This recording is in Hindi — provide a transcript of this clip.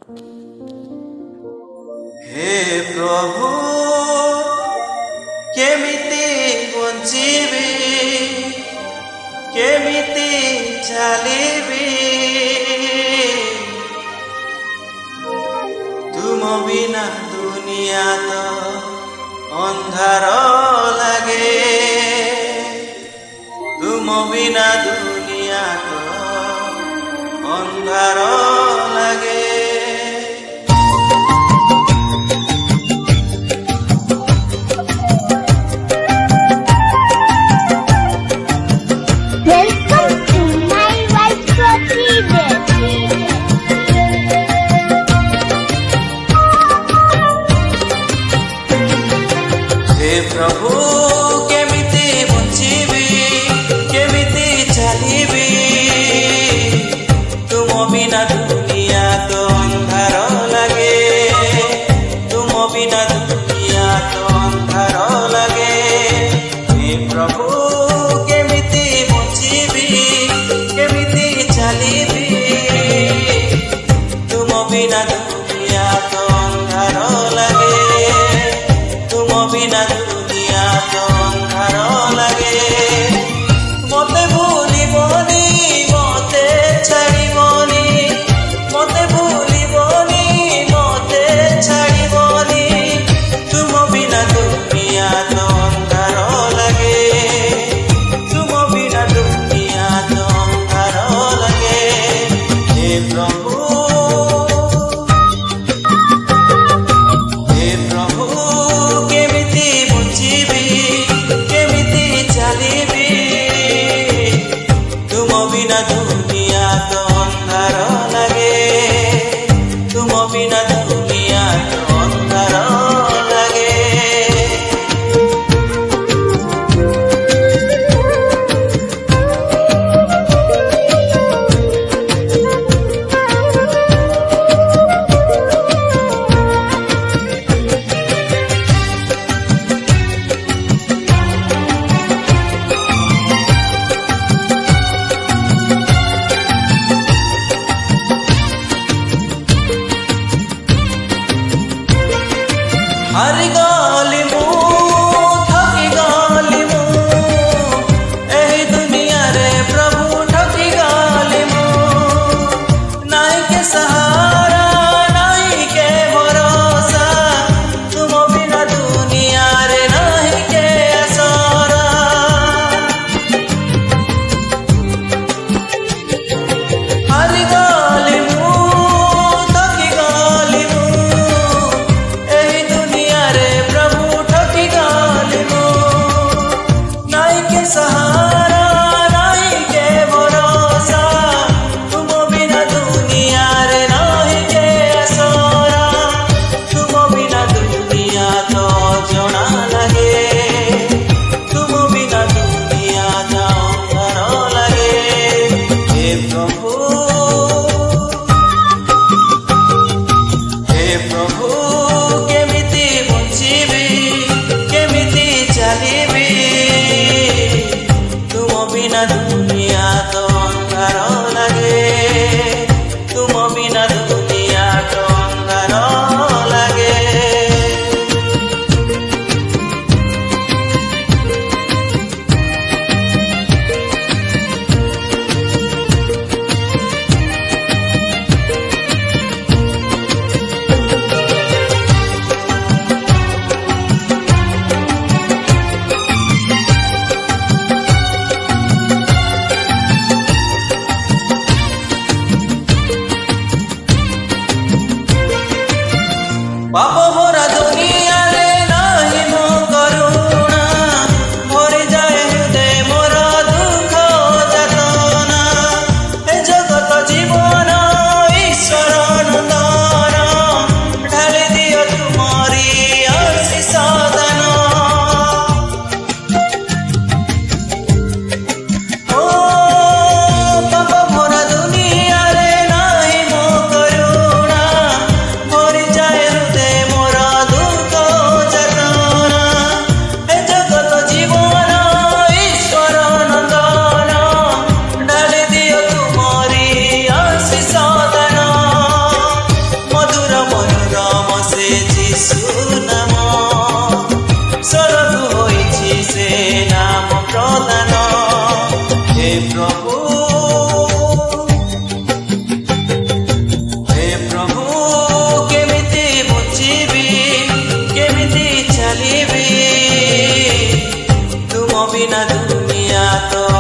हे प्रभु केमिति बंचिबी केमिति चलिबी तुम बिना दुनिया तो अंधार लगे तुम बिना दुनिया तो अंधार लगे प्रभु केमिति बंचिबी केमिति चलिबी तुम बिना दुनिया तो अंधार लगे तुम बिना दुनिया तो अंधार लगे हे प्रभु केमिति बंचिबी केमिति चलिबी तुम बिना दुनिया तो अंधार लगे तुम बिना दुनिया तो अंधार लगे मते भूलिबनी मते छाड़िबनी मते भूलिबनी मते छाड़िबनी तुम बिना दुनिया तो अंधार लगे तुम बिना दुनिया तो अंधार लगे हे प्रभु बिना दुनिया तो अंधार लगे तुम बिना दुनिया तो अंधार लगे हरि गाली मु ठकी गाली मु एही दुनिया रे प्रभु ठकी गाली मु नाई के सहारा नाई के भरोसा तुम बिना दुनिया रे नाई के आसरा हरि गाली मु ठकी गाली मु सहारा नाई के भरोसा तुम बिना दुनिया रे नाई के आसरा तुम बिना दुनिया तो जना लगे तुम बिना दुनिया तो अंधार लगे हे प्रभु केमिति बंचिबी केमिति चलिबी बिना दुनिया तो अंधार लगे तुम बिना दुनिया तो अंधार लगे पाप भरा दुनिया रे नाही मो करुणा भरी जाए हृदय मोर दुख जातना हे जगत जीवन ईश्वर नंदन ढाली दियो तुम्हारी आशीष दान ओ पाप भरा दुनिया रे नाही मो करुणा भरी जाए मोर तो